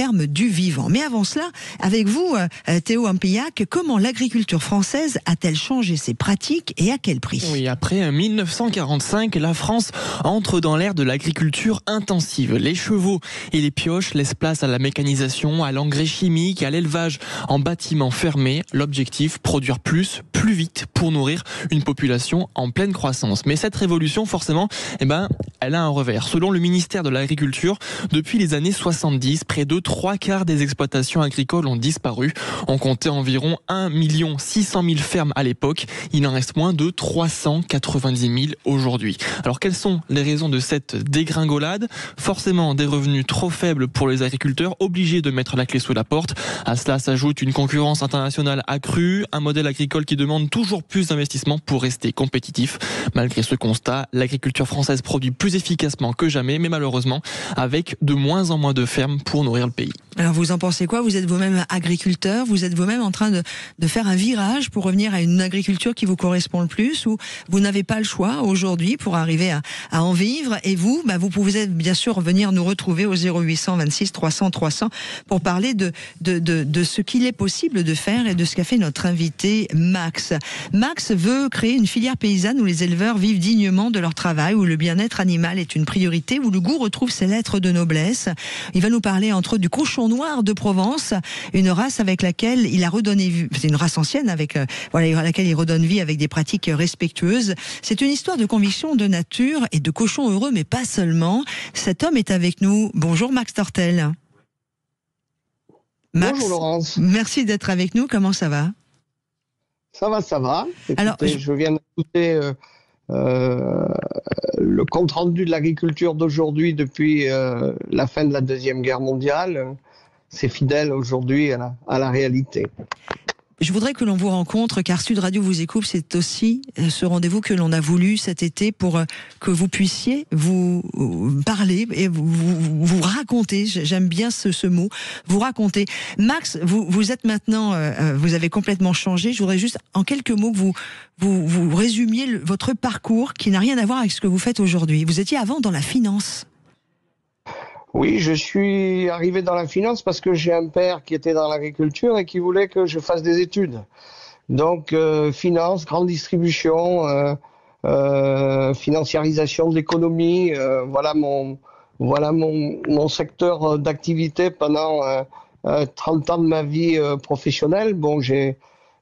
ferme du vivant. Mais avant cela, avec vous, Théo Ampilhac, comment l'agriculture française a-t-elle changé ses pratiques et à quel prix ? Oui, après 1945, la France entre dans l'ère de l'agriculture intensive. Les chevaux et les pioches laissent place à la mécanisation, à l'engrais chimique, à l'élevage en bâtiments fermés. L'objectif, produire plus vite pour nourrir une population en pleine croissance. Mais cette révolution, forcément, elle a un revers. Selon le ministère de l'Agriculture, depuis les années 70, près de 3/4 des exploitations agricoles ont disparu. On comptait environ 1 600 000 fermes à l'époque. Il en reste moins de 390 000 aujourd'hui. Alors, quelles sont les raisons de cette dégringolade ? Forcément, des revenus trop faibles pour les agriculteurs, obligés de mettre la clé sous la porte. À cela s'ajoute une concurrence internationale accrue, un modèle agricole qui demande toujours plus d'investissement pour rester compétitif. Malgré ce constat, l'agriculture française produit plus efficacement que jamais, mais malheureusement avec de moins en moins de fermes pour nourrir le pays. Alors vous en pensez quoi ? Vous êtes vous-même agriculteur, vous êtes vous-même en train de faire un virage pour revenir à une agriculture qui vous correspond le plus, ou vous n'avez pas le choix aujourd'hui pour arriver à en vivre, et vous, vous pouvez bien sûr venir nous retrouver au 0800 26 300 300 pour parler de ce qu'il est possible de faire et de ce qu'a fait notre invité Max. Max veut créer une filière paysanne où les éleveurs vivent dignement de leur travail, où le bien-être animal est une priorité, où le goût retrouve ses lettres de noblesse. Il va nous parler entre autres du cochon noir de Provence, une race avec laquelle il a redonné vie, c'est une race ancienne à laquelle il redonne vie avec des pratiques respectueuses. C'est une histoire de conviction, de nature et de cochons heureux, mais pas seulement. Cet homme est avec nous. Bonjour Max Tortel. Max, bonjour Laurence. Merci d'être avec nous. Comment ça va ? Ça va. Écoutez, Alors, je viens d'écouter le compte-rendu de l'agriculture d'aujourd'hui depuis la fin de la Deuxième Guerre mondiale. C'est fidèle aujourd'hui à la réalité. Je voudrais que l'on vous rencontre, car Sud Radio vous écoute, c'est aussi ce rendez-vous que l'on a voulu cet été pour que vous puissiez vous parler et vous raconter. J'aime bien ce mot, vous raconter. Max, vous êtes maintenant, vous avez complètement changé. Je voudrais juste, en quelques mots, que vous résumiez votre parcours qui n'a rien à voir avec ce que vous faites aujourd'hui. Vous étiez avant dans la finance. Oui, je suis arrivé dans la finance parce que j'ai un père qui était dans l'agriculture et qui voulait que je fasse des études. Donc, finance, grande distribution, financiarisation de l'économie, voilà mon secteur d'activité pendant 30 ans de ma vie professionnelle. Bon, j'ai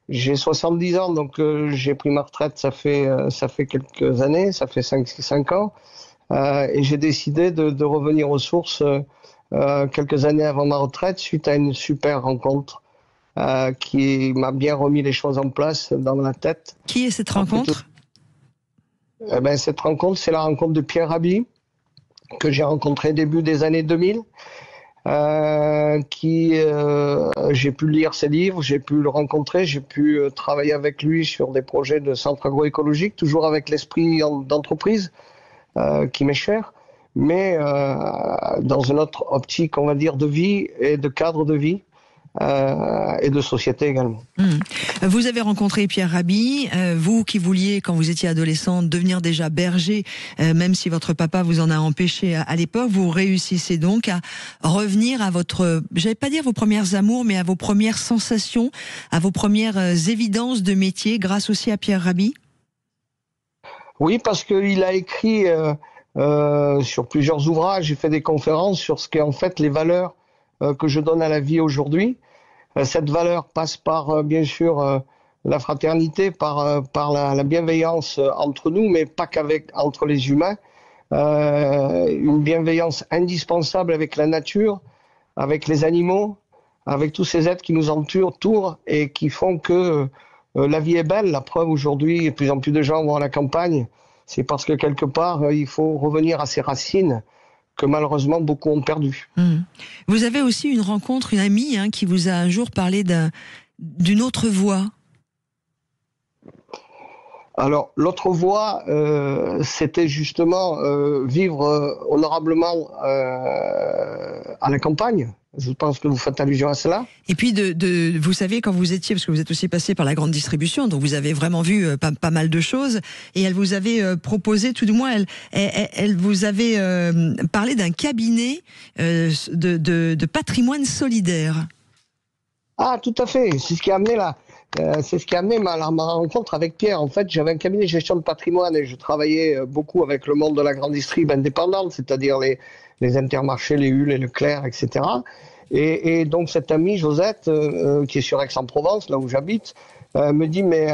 70 ans, donc j'ai pris ma retraite, ça fait quelques années, ça fait 5 ans. Et j'ai décidé de revenir aux sources quelques années avant ma retraite suite à une super rencontre qui m'a bien remis les choses en place dans la tête. Qui est cette rencontre ? Cette rencontre, c'est la rencontre de Pierre Rabhi, que j'ai rencontré début des années 2000. J'ai pu lire ses livres, j'ai pu le rencontrer, j'ai pu travailler avec lui sur des projets de centres agroécologiques, toujours avec l'esprit d'entreprise. Qui m'est cher, mais dans une autre optique, on va dire, de vie et de cadre de vie et de société également. Vous avez rencontré Pierre Rabhi, vous qui vouliez, quand vous étiez adolescent, devenir déjà berger, même si votre papa vous en a empêché à l'époque, vous réussissez donc à revenir à votre, j'allais pas dire vos premières amours, mais à vos premières sensations, à vos premières évidences de métier, grâce aussi à Pierre Rabhi. Oui, parce qu'il a écrit sur plusieurs ouvrages, j'ai fait des conférences sur ce qu'est en fait les valeurs que je donne à la vie aujourd'hui. Cette valeur passe par, bien sûr, la fraternité, par la bienveillance entre nous, mais pas entre les humains. Une bienveillance indispensable avec la nature, avec les animaux, avec tous ces êtres qui nous entourent et qui font que la vie est belle. La preuve aujourd'hui, de plus en plus de gens vont à la campagne. C'est parce que quelque part, il faut revenir à ses racines que malheureusement beaucoup ont perdu. Vous avez aussi une rencontre, une amie qui vous a un jour parlé d'une autre voie. Alors, l'autre voie, c'était justement vivre honorablement à la campagne. Je pense que vous faites allusion à cela. Et puis, vous savez, quand vous étiez, parce que vous êtes aussi passé par la grande distribution, donc vous avez vraiment vu pas mal de choses, et elle vous avait proposé, tout du moins, elle vous avait parlé d'un cabinet de patrimoine solidaire. Ah, tout à fait. C'est ce qui a amené c'est ce qui a amené ma rencontre avec Pierre. En fait, j'avais un cabinet de gestion de patrimoine et je travaillais beaucoup avec le monde de la grande distrib indépendante, c'est-à-dire les Intermarchés, les Hull, les Leclerc, etc. Et donc cette amie, Josette, qui est sur Aix-en-Provence, là où j'habite, me dit, mais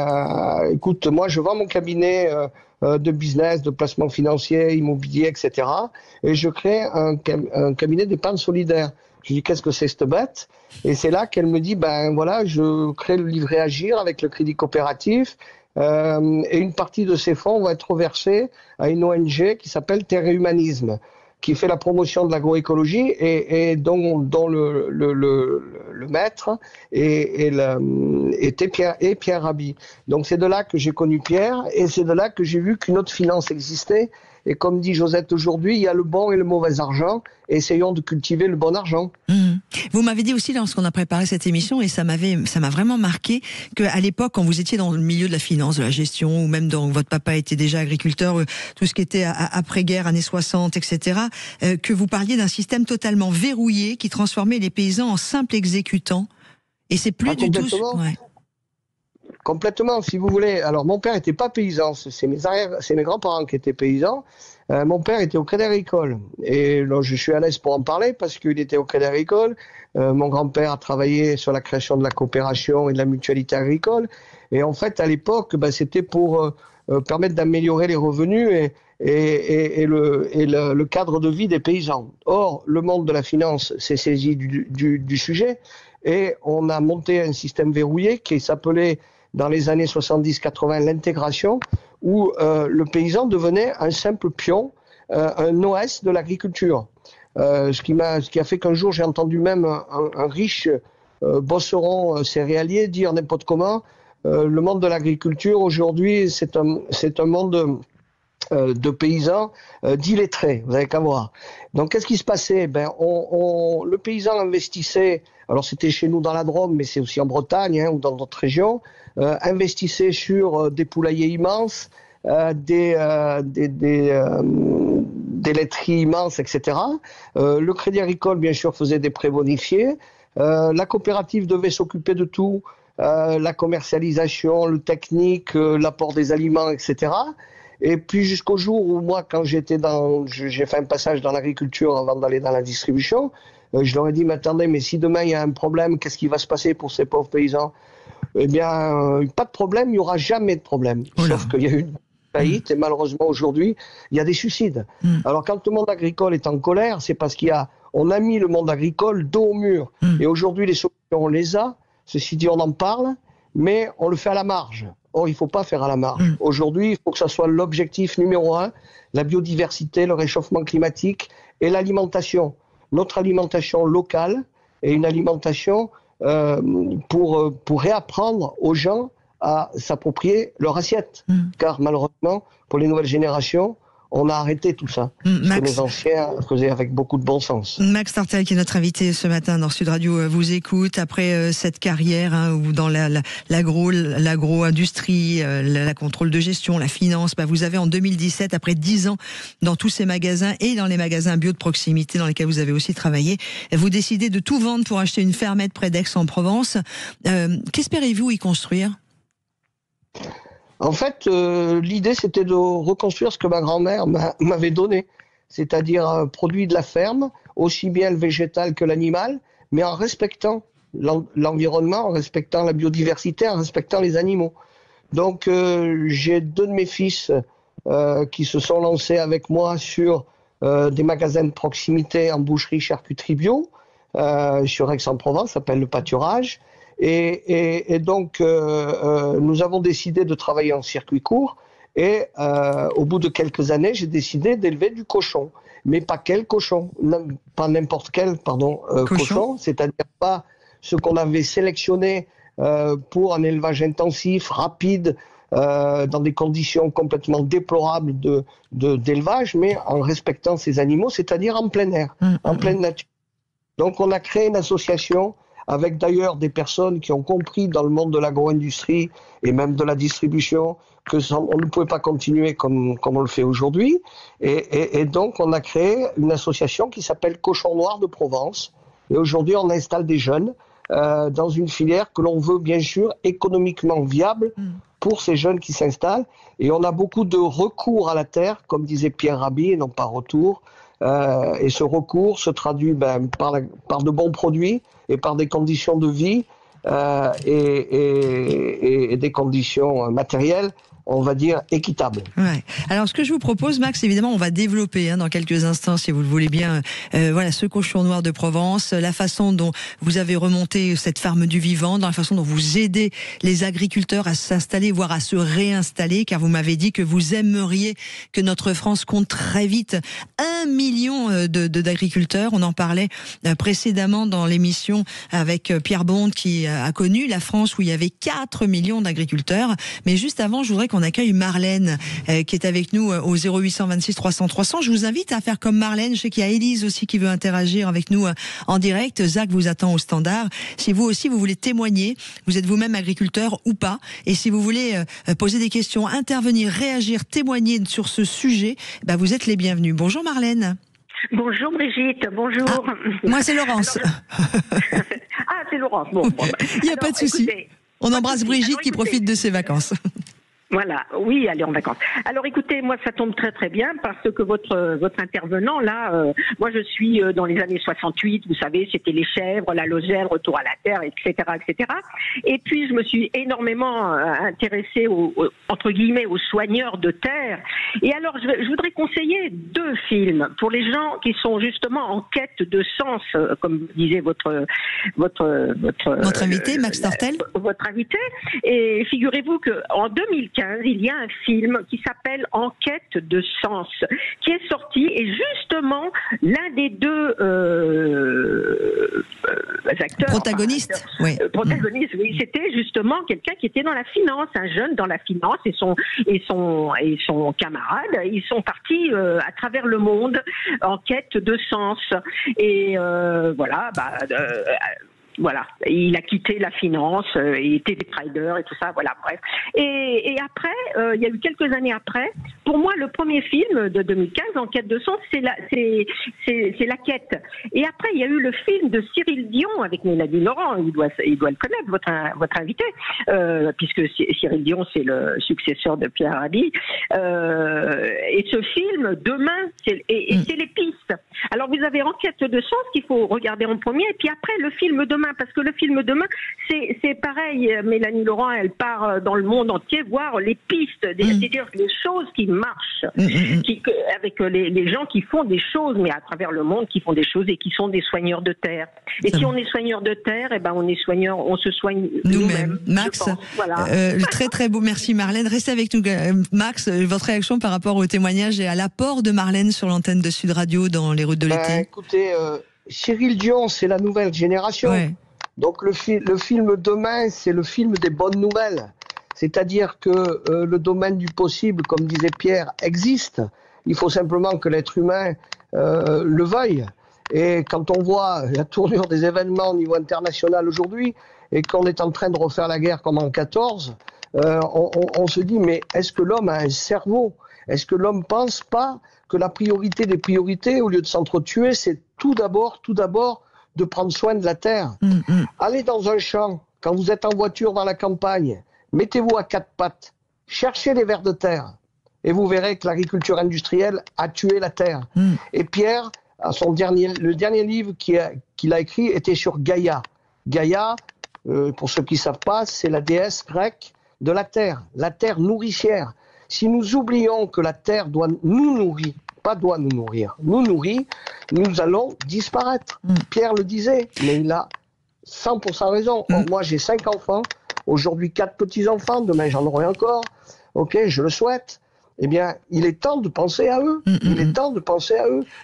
écoute, moi je vends mon cabinet de business, de placement financier, immobilier, etc. Et je crée un cabinet d'épargne solidaire. Je lui dis, qu'est-ce que c'est cette bête? Et c'est là qu'elle me dit, ben voilà, je crée le livret Agir avec le crédit coopératif, et une partie de ces fonds va être versée à une ONG qui s'appelle Terre et Humanisme, qui fait la promotion de l'agroécologie et dont le maître était Pierre Rabhi. Donc c'est de là que j'ai connu Pierre et c'est de là que j'ai vu qu'une autre finance existait. Et comme dit Josette aujourd'hui, il y a le bon et le mauvais argent. Essayons de cultiver le bon argent. Vous m'avez dit aussi lorsqu'on a préparé cette émission, et ça m'a vraiment marqué, qu'à l'époque, quand vous étiez dans le milieu de la finance, de la gestion, ou même dans votre papa était déjà agriculteur, tout ce qui était après-guerre, années 60, etc., que vous parliez d'un système totalement verrouillé qui transformait les paysans en simples exécutants. Et c'est plus du tout... Ouais. Complètement, si vous voulez. Alors, mon père n'était pas paysan, c'est mes grands-parents qui étaient paysans. Mon père était au Crédit Agricole. Et là, je suis à l'aise pour en parler parce qu'il était au Crédit Agricole. Mon grand-père a travaillé sur la création de la coopération et de la mutualité agricole. Et en fait, à l'époque, c'était pour permettre d'améliorer les revenus et le cadre de vie des paysans. Or, le monde de la finance s'est saisi du sujet et on a monté un système verrouillé qui s'appelait, dans les années 70-80, l'intégration, où le paysan devenait un simple pion, un OS de l'agriculture. Ce qui a fait qu'un jour, j'ai entendu même un riche bosseron céréalier dire n'importe comment, le monde de l'agriculture, aujourd'hui, c'est un monde de paysans d'illettrés, vous avez qu'à voir. Donc, qu'est-ce qui se passait? Le paysan investissait, alors c'était chez nous dans la Drôme, mais c'est aussi en Bretagne ou dans d'autres régions, investissait sur des poulaillers immenses, des laiteries immenses, etc. Le Crédit Agricole, bien sûr, faisait des prêts bonifiés. La coopérative devait s'occuper de tout, la commercialisation, le technique, l'apport des aliments, etc. Et puis jusqu'au jour où moi, quand j'ai fait un passage dans l'agriculture avant d'aller dans la distribution, je leur ai dit, mais attendez, mais si demain il y a un problème, qu'est-ce qui va se passer pour ces pauvres paysans? Eh bien, pas de problème, il n'y aura jamais de problème. Sauf qu'il y a eu une faillite et malheureusement aujourd'hui, il y a des suicides. Alors quand le monde agricole est en colère, c'est parce on a mis le monde agricole dos au mur. Et aujourd'hui, les solutions, on les a. Ceci dit, on en parle, mais on le fait à la marge. Or, il ne faut pas faire à la marge. Aujourd'hui, il faut que ça soit l'objectif numéro 1, la biodiversité, le réchauffement climatique et l'alimentation. Notre alimentation locale et une alimentation pour réapprendre aux gens à s'approprier leur assiette. Car malheureusement, pour les nouvelles générations, on a arrêté tout ça. Ce que nos anciens faisaient avec beaucoup de bon sens. Max Tortel, qui est notre invité ce matin dans Sud Radio, vous écoute. Après cette carrière où dans l'agro-industrie, la contrôle de gestion, la finance, vous avez en 2017, après 10 ans dans tous ces magasins et dans les magasins bio de proximité dans lesquels vous avez aussi travaillé, vous décidez de tout vendre pour acheter une fermette près d'Aix-en-Provence. Qu'espérez-vous y construire ? En fait, l'idée, c'était de reconstruire ce que ma grand-mère m'avait donné, c'est-à-dire un produit de la ferme, aussi bien le végétal que l'animal, mais en respectant l'environnement, en respectant la biodiversité, en respectant les animaux. Donc, j'ai 2 de mes fils qui se sont lancés avec moi sur des magasins de proximité en boucherie, charcuterie bio, sur Aix-en-Provence, ça s'appelle le pâturage. Et donc, nous avons décidé de travailler en circuit court et au bout de quelques années, j'ai décidé d'élever du cochon. Mais pas quel cochon, pas n'importe quel, cochon, c'est-à-dire pas ce qu'on avait sélectionné pour un élevage intensif, rapide, dans des conditions complètement déplorables d'élevage, mais en respectant ces animaux, c'est-à-dire en plein air, en pleine nature. Donc on a créé une association avec d'ailleurs des personnes qui ont compris dans le monde de l'agro-industrie et même de la distribution que on ne pouvait pas continuer comme on le fait aujourd'hui. Et donc on a créé une association qui s'appelle Cochon Noir de Provence. Et aujourd'hui on installe des jeunes dans une filière que l'on veut bien sûr économiquement viable pour ces jeunes qui s'installent. Et on a beaucoup de recours à la terre, comme disait Pierre Rabhi, et non pas retour. Et ce recours se traduit par de bons produits et par des conditions de vie et des conditions matérielles, on va dire, équitables. Ouais. Alors, ce que je vous propose, Max, évidemment, on va développer dans quelques instants, si vous le voulez bien, voilà, ce cochon noir de Provence, la façon dont vous avez remonté cette ferme du vivant, dans la façon dont vous aidez les agriculteurs à s'installer, voire à se réinstaller, car vous m'avez dit que vous aimeriez que notre France compte très vite 1 million d'agriculteurs. On en parlait précédemment dans l'émission avec Pierre Bond, qui a connu la France où il y avait 4 millions d'agriculteurs. Mais juste avant, je voudrais qu'on accueille Marlène, qui est avec nous au 0826 300 300. Je vous invite à faire comme Marlène. Je sais qu'il y a Élise aussi qui veut interagir avec nous en direct. Zach vous attend au standard. Si vous aussi, vous voulez témoigner, vous êtes vous-même agriculteur ou pas, et si vous voulez poser des questions, intervenir, réagir, témoigner sur ce sujet, vous êtes les bienvenus. Bonjour Marlène. Bonjour Brigitte, bonjour. Ah, moi c'est Laurence. Ah, c'est Laurence. Bon, il n'y a pas de souci. On embrasse Brigitte qui profite de ses vacances. Voilà, oui, allez en vacances. Alors écoutez, moi ça tombe très très bien parce que votre intervenant là, moi je suis dans les années 68, vous savez, c'était les chèvres, la lozère, retour à la terre, etc., etc. Et puis je me suis énormément intéressée entre guillemets aux soigneurs de terre. Et alors je voudrais conseiller 2 films pour les gens qui sont justement en quête de sens, comme disait votre invité, Max Tortel. Votre invité. Et figurez-vous que en 2015, il y a un film qui s'appelle Enquête de sens, qui est sorti, et justement l'un des 2 acteurs protagonistes, oui, c'était justement quelqu'un qui était dans la finance, un jeune dans la finance, et son camarade, ils sont partis à travers le monde en quête de sens, et voilà, il a quitté la finance, il était des traders et tout ça, voilà, bref. Et après, il y a eu quelques années après, pour moi, le premier film de 2015, Enquête de sens, c'est la quête. Et après, il y a eu le film de Cyril Dion avec Mélanie Laurent, il doit le connaître, votre invité, puisque Cyril Dion, c'est le successeur de Pierre Rabhi. Et ce film, Demain, c'est les pistes. Alors, vous avez Enquête de sens qu'il faut regarder en premier, et puis après, le film Demain, parce que le film Demain, c'est pareil. Mélanie Laurent, elle part dans le monde entier voir les pistes, c'est-à-dire les choses qui marchent, avec les gens qui font des choses, mais à travers le monde, qui font des choses et qui sont des soigneurs de terre. Et si on est soigneur de terre, on se soigne nous-mêmes. Max, voilà. Très très beau, merci Marlène. Restez avec nous, Max. Votre réaction par rapport au témoignage et à l'apport de Marlène sur l'antenne de Sud Radio dans les routes de l'été. Écoutez, Cyril Dion, c'est la nouvelle génération. Ouais. Donc le film Demain, c'est le film des bonnes nouvelles. C'est-à-dire que le domaine du possible, comme disait Pierre, existe. Il faut simplement que l'être humain le veuille. Et quand on voit la tournure des événements au niveau international aujourd'hui, et qu'on est en train de refaire la guerre comme en 14, on se dit, mais est-ce que l'homme a un cerveau ? Est-ce que l'homme pense pas que la priorité des priorités, au lieu de s'entretuer, c'est tout d'abord de prendre soin de la terre. Allez dans un champ, quand vous êtes en voiture dans la campagne, mettez-vous à 4 pattes, cherchez les vers de terre, et vous verrez que l'agriculture industrielle a tué la terre. Et Pierre, le dernier livre qu'il a écrit était sur Gaïa. Gaïa, pour ceux qui ne savent pas, c'est la déesse grecque de la terre nourricière. Si nous oublions que la terre nous nourrit, nous allons disparaître. Pierre le disait, mais il a 100% raison. Moi, j'ai 5 enfants, aujourd'hui 4 petits-enfants, demain j'en aurai encore. Ok, je le souhaite. Eh bien, il est temps de penser à eux.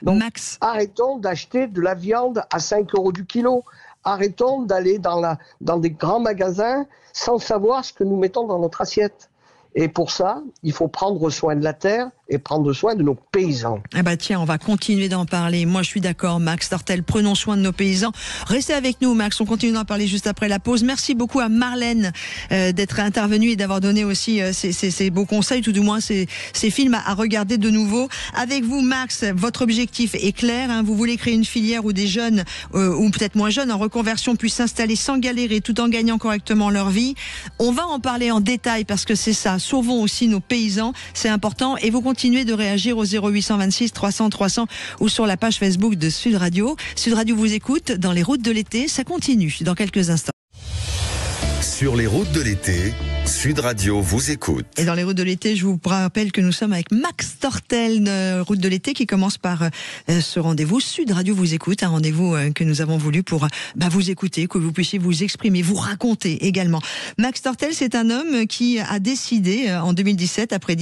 Donc, Max, arrêtons d'acheter de la viande à 5 € du kilo. Arrêtons d'aller dans des grands magasins sans savoir ce que nous mettons dans notre assiette. Et pour ça, il faut prendre soin de la terre et prendre soin de nos paysans. Ah bah tiens, on va continuer d'en parler. Moi, je suis d'accord, Max Tortel. Prenons soin de nos paysans. Restez avec nous, Max. On continue d'en parler juste après la pause. Merci beaucoup à Marlène d'être intervenue et d'avoir donné aussi ces beaux conseils, tout du moins ces films à regarder de nouveau. Avec vous, Max, votre objectif est clair. Hein, vous voulez créer une filière où des jeunes, ou peut-être moins jeunes, en reconversion, puissent s'installer sans galérer, tout en gagnant correctement leur vie. On va en parler en détail parce que c'est ça. Sauvons aussi nos paysans. C'est important. Et vous continuez de réagir au 0826 300 300 ou sur la page Facebook de Sud Radio. Sud Radio vous écoute dans les routes de l'été. Ça continue dans quelques instants. Sur les routes de l'été, Sud Radio vous écoute. Et dans les routes de l'été, je vous rappelle que nous sommes avec Max Tortel, route de l'été qui commence par ce rendez-vous. Sud Radio vous écoute, un rendez-vous que nous avons voulu pour vous écouter, que vous puissiez vous exprimer, vous raconter également. Max Tortel, c'est un homme qui a décidé en 2017, après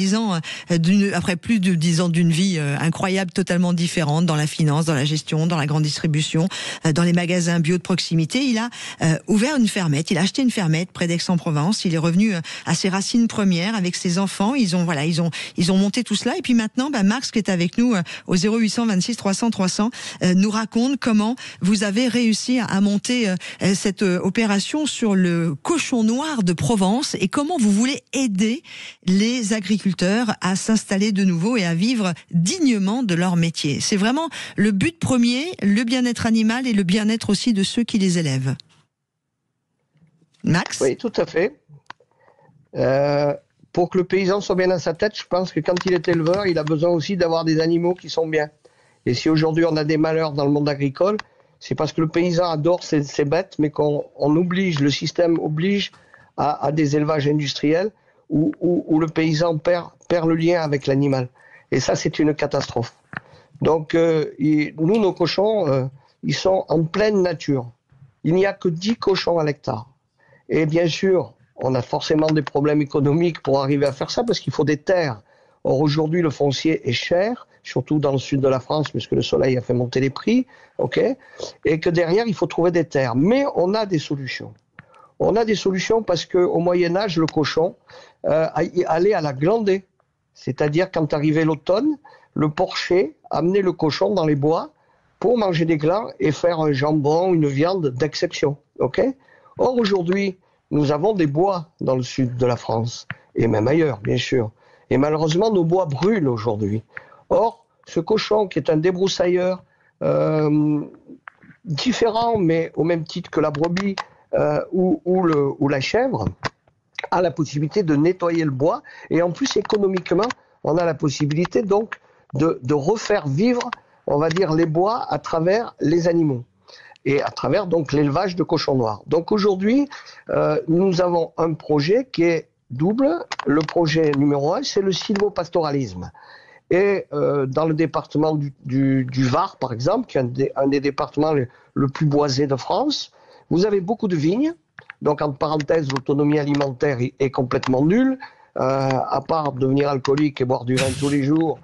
plus de 10 ans d'une vie incroyable, totalement différente dans la finance, dans la gestion, dans la grande distribution, dans les magasins bio de proximité. Il a ouvert une fermette, il a acheté une fermette près d'Aix-en-Provence. Il est revenu à ses racines premières avec ses enfants. Ils ont monté tout cela. Et puis maintenant, Max, qui est avec nous au 0826 300 300, nous raconte comment vous avez réussi à monter cette opération sur le cochon noir de Provence et comment vous voulez aider les agriculteurs à s'installer de nouveau et à vivre dignement de leur métier. C'est vraiment le but premier, le bien-être animal et le bien-être aussi de ceux qui les élèvent. Max ? Oui, tout à fait. Pour que le paysan soit bien dans sa tête, je pense que quand il est éleveur, il a besoin aussi d'avoir des animaux qui sont bien. Et si aujourd'hui on a des malheurs dans le monde agricole, c'est parce que le paysan adore ses bêtes, mais le système oblige à des élevages industriels où le paysan perd le lien avec l'animal. Et ça, c'est une catastrophe. Donc, nous, nos cochons, ils sont en pleine nature. Il n'y a que 10 cochons à l'hectare. Et bien sûr, on a forcément des problèmes économiques pour arriver à faire ça parce qu'il faut des terres. Or, aujourd'hui, le foncier est cher, surtout dans le sud de la France, puisque le soleil a fait monter les prix, et que derrière, il faut trouver des terres. Mais on a des solutions. On a des solutions parce qu'au Moyen-Âge, le cochon allait à la glandée. C'est-à-dire, quand arrivait l'automne, le porcher amenait le cochon dans les bois pour manger des glands et faire un jambon, une viande d'exception. Or, aujourd'hui, nous avons des bois dans le sud de la France, et même ailleurs, bien sûr. Et malheureusement, nos bois brûlent aujourd'hui. Or, ce cochon, qui est un débroussailleur, différent, mais au même titre que la brebis ou la chèvre, a la possibilité de nettoyer le bois. Et en plus, économiquement, on a la possibilité donc de refaire vivre, on va dire, les bois à travers les animaux. Et à travers donc l'élevage de cochons noirs. Donc aujourd'hui, nous avons un projet qui est double. Le projet numéro 1, c'est le sylvopastoralisme. Et dans le département du Var, par exemple, qui est un des départements le plus boisé de France, vous avez beaucoup de vignes. Donc, entre parenthèses, l'autonomie alimentaire est complètement nulle. À part devenir alcoolique et boire du vin tous les jours,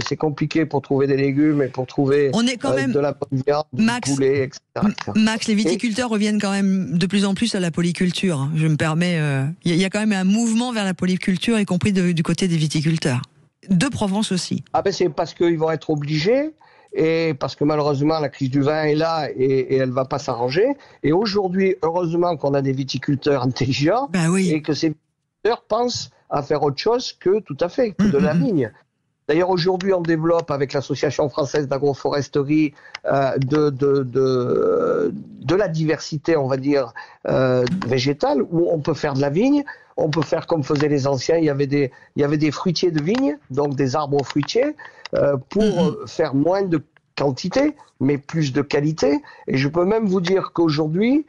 c'est compliqué pour trouver des légumes et pour trouver de la bonne viande, du poulet, etc., etc. Max, les viticulteurs reviennent quand même de plus en plus à la polyculture. Je me permets, il y a quand même un mouvement vers la polyculture, y compris du côté des viticulteurs. De Provence aussi. C'est parce qu'ils vont être obligés. Et parce que malheureusement la crise du vin est là et elle ne va pas s'arranger. Et aujourd'hui, heureusement qu'on a des viticulteurs intelligents et que ces viticulteurs pensent à faire autre chose que de la vigne. D'ailleurs, aujourd'hui, on développe avec l'Association française d'agroforesterie de la diversité, on va dire, végétale, où on peut faire de la vigne. On peut faire comme faisaient les anciens, il y avait des fruitiers de vigne, donc des arbres fruitiers, pour faire moins de quantité, mais plus de qualité. Et je peux même vous dire qu'aujourd'hui,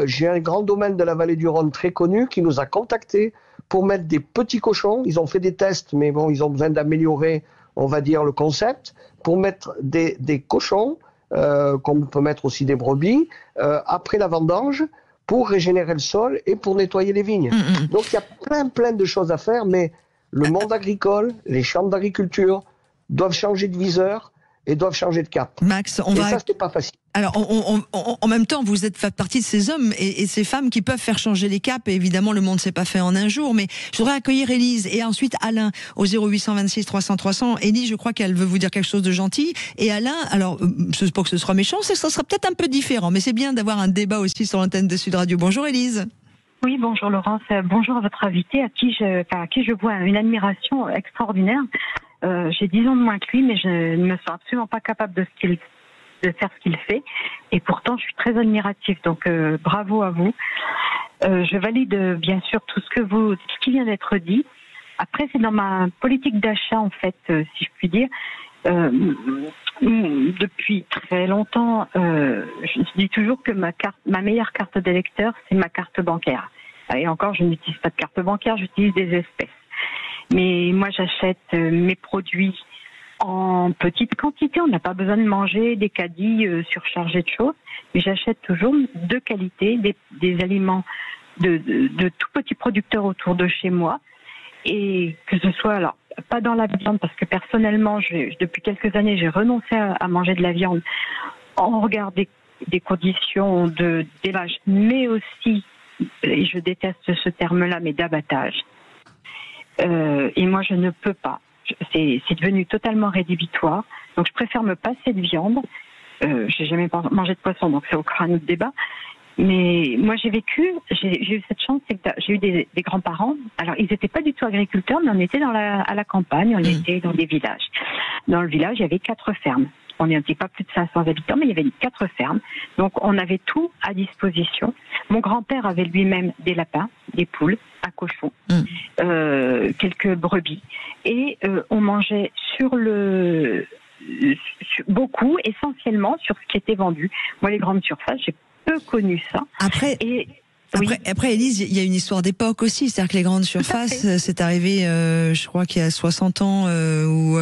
j'ai un grand domaine de la vallée du Rhône très connu qui nous a contactés pour mettre des petits cochons. Ils ont fait des tests, mais bon, ils ont besoin d'améliorer, on va dire, le concept, pour mettre des cochons, comme on peut mettre aussi des brebis, après la vendange, pour régénérer le sol et pour nettoyer les vignes. Donc il y a plein de choses à faire, mais le monde agricole, les chambres d'agriculture doivent changer de viseur et doivent changer de cap. Max, ça, c'est pas facile. Alors, en même temps, vous faites partie de ces hommes et ces femmes qui peuvent faire changer les caps. Et évidemment, le monde ne s'est pas fait en un jour. Mais je voudrais accueillir Élise et ensuite Alain au 0826 300 300. Élise, je crois qu'elle veut vous dire quelque chose de gentil. Et Alain, alors, c'est pas que ce sera méchant, ça sera peut-être un peu différent. Mais c'est bien d'avoir un débat aussi sur l'antenne de Sud Radio. Bonjour Élise. Oui, bonjour Laurence. Bonjour à votre invité, à qui je vois une admiration extraordinaire. J'ai 10 ans de moins que lui, mais je ne me sens absolument pas capable de faire ce qu'il fait. Et pourtant, je suis très admirative. Donc, bravo à vous. Je valide bien sûr tout ce qui vient d'être dit. Après, c'est dans ma politique d'achat, en fait, si je puis dire. Depuis très longtemps, je dis toujours que ma meilleure carte d'électeur, c'est ma carte bancaire. Et encore, je n'utilise pas de carte bancaire, j'utilise des espèces. Mais moi, j'achète mes produits en petite quantité. On n'a pas besoin de manger des caddies surchargés de choses. Mais j'achète toujours de qualité, des aliments de tout petits producteurs autour de chez moi. Et que ce soit, alors, pas dans la viande, parce que personnellement, depuis quelques années, j'ai renoncé à manger de la viande en regard des conditions d'élevage, mais aussi, et je déteste ce terme-là, mais d'abattage. Et moi, je ne peux pas. C'est devenu totalement rédhibitoire. Donc, je préfère me passer de viande. J'ai jamais mangé de poisson, donc c'est encore un autre débat. Mais moi, j'ai eu cette chance, c'est que j'ai eu des grands-parents. Alors, ils n'étaient pas du tout agriculteurs, mais on était à la campagne, on était dans des villages. Dans le village, il y avait 4 fermes. On n'était pas plus de 500 habitants, mais il y avait 4 fermes. Donc, on avait tout à disposition. Mon grand-père avait lui-même des lapins, des poules, un cochon, quelques brebis. Et on mangeait beaucoup, essentiellement sur ce qui était vendu. Moi, les grandes surfaces, j'ai peu connu ça. Après, Élise, il y a une histoire d'époque aussi. C'est-à-dire que les grandes surfaces, c'est arrivé, je crois qu'il y a 60 ans, où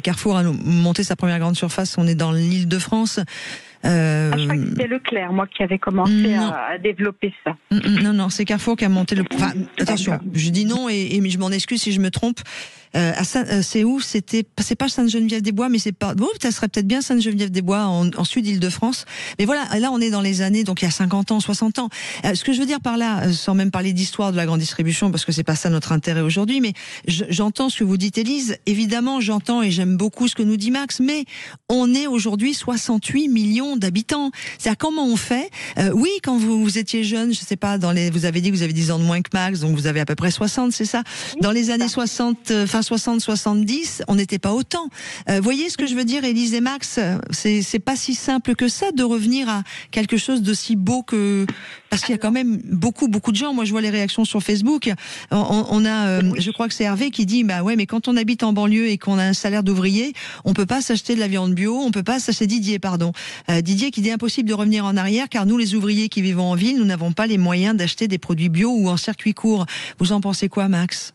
Carrefour a monté sa première grande surface. On est dans l'Île-de-France. Je crois que c'était Leclerc, moi, qui avait commencé à développer ça. Non, c'est Carrefour qui a monté le... Enfin, attention, je dis non et je m'en excuse si je me trompe. C'est où? C'est pas Sainte-Geneviève-des-Bois, mais c'est pas... Bon, ça serait peut-être bien Sainte-Geneviève-des-Bois en sud Île-de-France. Mais voilà, là, on est dans les années, donc il y a 50 ans, 60 ans. Ce que je veux dire par là, sans même parler d'histoire de la grande distribution, parce que c'est pas ça notre intérêt aujourd'hui, mais j'entends ce que vous dites, Élise. Évidemment, j'entends et j'aime beaucoup ce que nous dit Max, mais on est aujourd'hui 68 millions d'habitants. C'est-à-dire, comment on fait? Oui, quand vous étiez jeune, je sais pas, vous avez dit que vous avez 10 ans de moins que Max, donc vous avez à peu près 60, c'est ça? Dans les années 60-70, on n'était pas autant. Voyez ce que je veux dire, Élise et Max? C'est pas si simple que ça de revenir à quelque chose d'aussi beau que... Parce qu'il y a quand même beaucoup de gens. Moi, je vois les réactions sur Facebook. On a, je crois que c'est Hervé qui dit, bah ouais, mais quand on habite en banlieue et qu'on a un salaire d'ouvrier, on peut pas s'acheter de la viande bio, on peut pas s'acheter Didier qui dit impossible de revenir en arrière car nous, les ouvriers qui vivons en ville, nous n'avons pas les moyens d'acheter des produits bio ou en circuit court. Vous en pensez quoi, Max?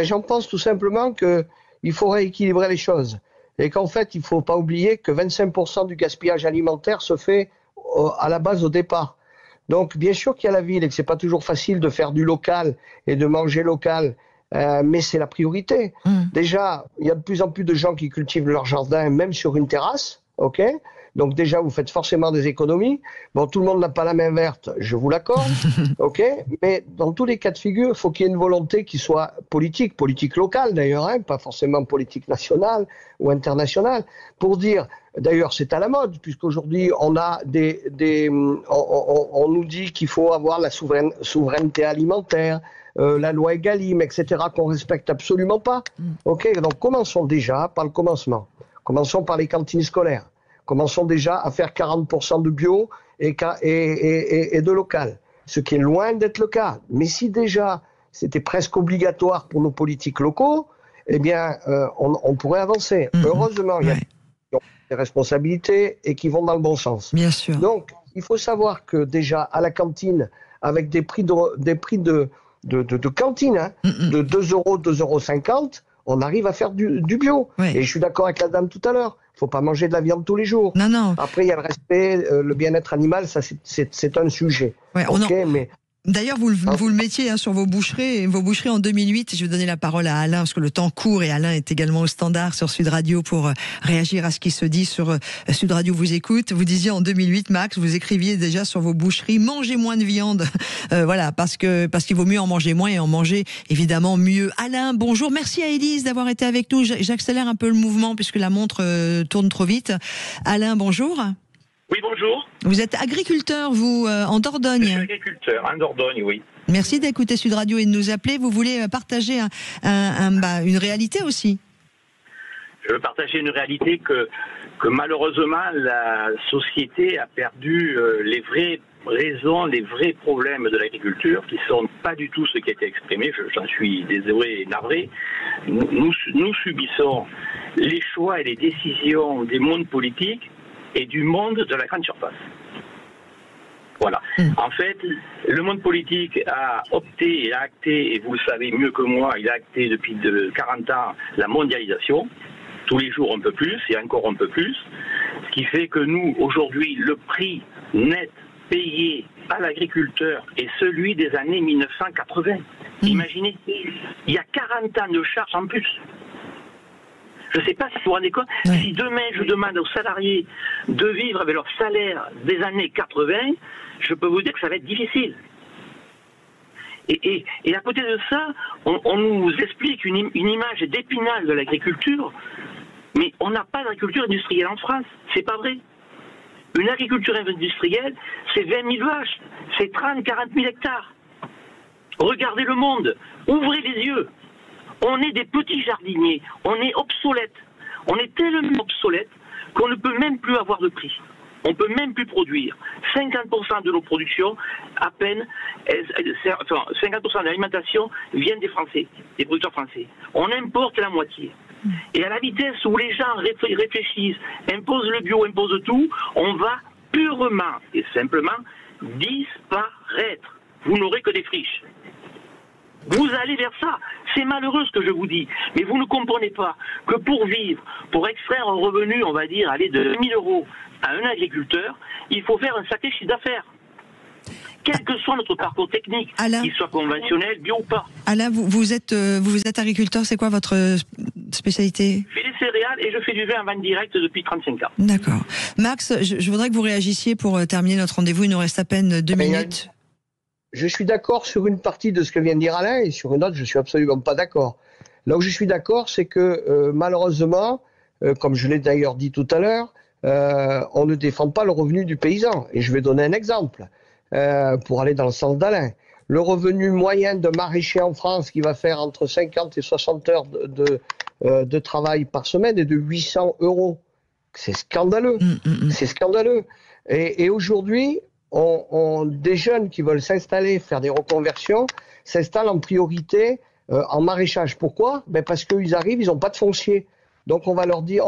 J'en pense tout simplement qu'il faut rééquilibrer les choses. Et qu'en fait, il ne faut pas oublier que 25% du gaspillage alimentaire se fait à la base au départ. Donc, bien sûr qu'il y a la ville et que ce n'est pas toujours facile de faire du local et de manger local, mais c'est la priorité. Déjà, il y a de plus en plus de gens qui cultivent leur jardin, même sur une terrasse. Ok, donc déjà vous faites forcément des économies. Bon, tout le monde n'a pas la main verte, je vous l'accorde. Ok, mais dans tous les cas de figure, il faut qu'il y ait une volonté qui soit politique locale d'ailleurs, pas forcément politique nationale ou internationale, pour dire. D'ailleurs, c'est à la mode puisqu'aujourd'hui on a on nous dit qu'il faut avoir la souveraineté alimentaire. La loi Egalim, etc., qu'on respecte absolument pas. Ok, donc commençons déjà par le commencement. Commençons par les cantines scolaires. Commençons déjà à faire 40% de bio et de local, ce qui est loin d'être le cas. Mais si déjà c'était presque obligatoire pour nos politiques locaux, eh bien, on pourrait avancer. Heureusement, il y a des responsabilités et qui vont dans le bon sens. Bien sûr. Donc, il faut savoir que déjà à la cantine, avec des prix de cantine, de 2 €, 2,50 €, on arrive à faire du bio. Oui. Et je suis d'accord avec la dame tout à l'heure. Il ne faut pas manger de la viande tous les jours. Non. Après, il y a le respect, le bien-être animal, ça c'est un sujet. Ouais, mais D'ailleurs, vous le mettiez sur vos boucheries en 2008. Je vais donner la parole à Alain, parce que le temps court, et Alain est également au standard sur Sud Radio pour réagir à ce qui se dit sur Sud Radio vous écoute. Vous disiez en 2008, Max, vous écriviez déjà sur vos boucheries, mangez moins de viande, voilà, parce qu'il vaut mieux en manger moins et en manger évidemment mieux. Alain, bonjour, merci à Élise d'avoir été avec nous. J'accélère un peu le mouvement puisque la montre tourne trop vite. Alain, bonjour. Oui, bonjour. Vous êtes agriculteur, vous, en Dordogne. Je suis agriculteur, en Dordogne, oui. Merci d'écouter Sud Radio et de nous appeler. Vous voulez partager une réalité aussi? Je veux partager une réalité que malheureusement, la société a perdu les vraies raisons, les vrais problèmes de l'agriculture, qui sont pas du tout ce qui a été exprimé. J'en suis désolé et navré. Nous subissons les choix et les décisions des mondes politiques et du monde de la grande surface. Voilà. En fait, le monde politique a opté et a acté, et vous le savez mieux que moi, il a acté depuis 40 ans la mondialisation, tous les jours un peu plus et encore un peu plus, ce qui fait que nous, aujourd'hui, le prix net payé à l'agriculteur est celui des années 1980. Imaginez, il y a 40 ans de charges en plus. Je ne sais pas si vous vous rendez compte, si demain je demande aux salariés de vivre avec leur salaire des années 80, je peux vous dire que ça va être difficile. Et à côté de ça, on nous explique une image d'épinal de l'agriculture, mais on n'a pas d'agriculture industrielle en France. C'est pas vrai. Une agriculture industrielle, c'est 20 000 vaches, c'est 30, 40 000 hectares. Regardez le monde, ouvrez les yeux. On est des petits jardiniers, on est obsolètes. On est tellement obsolètes qu'on ne peut même plus avoir de prix. On ne peut même plus produire. 50% de nos productions, à peine, 50% de l'alimentation viennent des Français, des producteurs français. On importe la moitié. Et à la vitesse où les gens réfléchissent, imposent le bio, imposent tout, on va purement et simplement disparaître. Vous n'aurez que des friches. Vous allez vers ça. C'est malheureux ce que je vous dis. Mais vous ne comprenez pas que pour vivre, pour extraire un revenu, on va dire, aller de 1 000 euros à un agriculteur, il faut faire un sacré chiffre d'affaires. Quel que soit notre parcours technique, qu'il soit conventionnel, bio ou pas. Alain, vous êtes agriculteur, c'est quoi votre spécialité? Je fais des céréales et je fais du vin en vente directe depuis 35 ans. D'accord. Max, je voudrais que vous réagissiez pour terminer notre rendez-vous. Il nous reste à peine 2 minutes. Je suis d'accord sur une partie de ce que vient de dire Alain, et sur une autre, je suis absolument pas d'accord. Là où je suis d'accord, c'est que malheureusement, comme je l'ai d'ailleurs dit tout à l'heure, on ne défend pas le revenu du paysan. Et je vais donner un exemple, pour aller dans le sens d'Alain. Le revenu moyen de maraîcher en France, qui va faire entre 50 et 60 heures de travail par semaine, est de 800 €. C'est scandaleux. C'est scandaleux. Et aujourd'hui, des jeunes qui veulent s'installer, faire des reconversions, s'installent en priorité en maraîchage. Pourquoi? Parce qu'ils arrivent, ils n'ont pas de foncier. Donc on leur dit,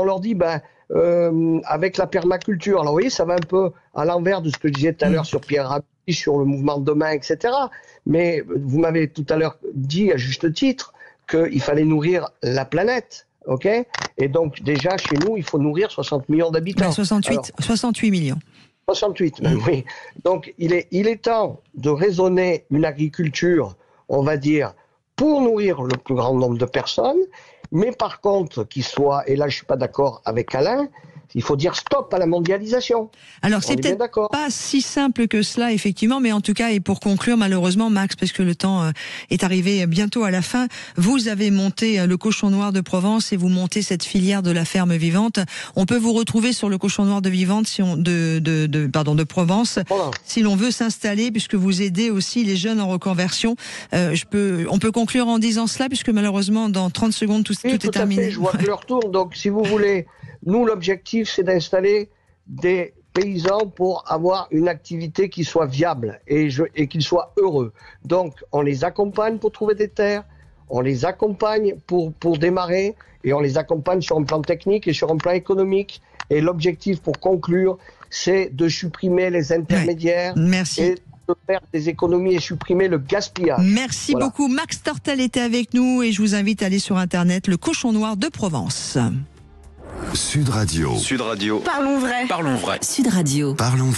avec la permaculture, alors vous voyez, ça va un peu à l'envers de ce que je disais tout à l'heure sur Pierre Rabhi, sur le mouvement de demain, etc. Mais vous m'avez tout à l'heure dit, à juste titre, qu'il fallait nourrir la planète. Ok? Et donc déjà, chez nous, il faut nourrir 60 millions d'habitants. 68 millions. 68, oui. Donc il est temps de raisonner une agriculture, on va dire, pour nourrir le plus grand nombre de personnes, mais par contre qu'il soit, et là je suis pas d'accord avec Alain, il faut dire stop à la mondialisation. Alors c'est peut-être pas si simple que cela, effectivement, mais en tout cas, et pour conclure, malheureusement, Max, parce que le temps est arrivé bientôt à la fin, vous avez monté le Cochon Noir de Provence et vous montez cette filière de la ferme vivante. On peut vous retrouver sur le Cochon Noir de Vivante, de Provence, si l'on veut s'installer, puisque vous aidez aussi les jeunes en reconversion. On peut conclure en disant cela, puisque malheureusement, dans 30 secondes, tout est terminé. Fait, je vois que l'heure tourne, donc si vous voulez, nous, l'objectif, c'est d'installer des paysans pour avoir une activité qui soit viable et qu'ils soient heureux. Donc, on les accompagne pour trouver des terres, on les accompagne pour démarrer, et on les accompagne sur un plan technique et sur un plan économique. Et l'objectif, pour conclure, c'est de supprimer les intermédiaires. Merci. Et de faire des économies et supprimer le gaspillage. Merci beaucoup. Max Tortel était avec nous et je vous invite à aller sur Internet, le Cochon Noir de Provence. Sud Radio. Sud Radio. Parlons vrai. Parlons vrai. Sud Radio. Parlons vrai.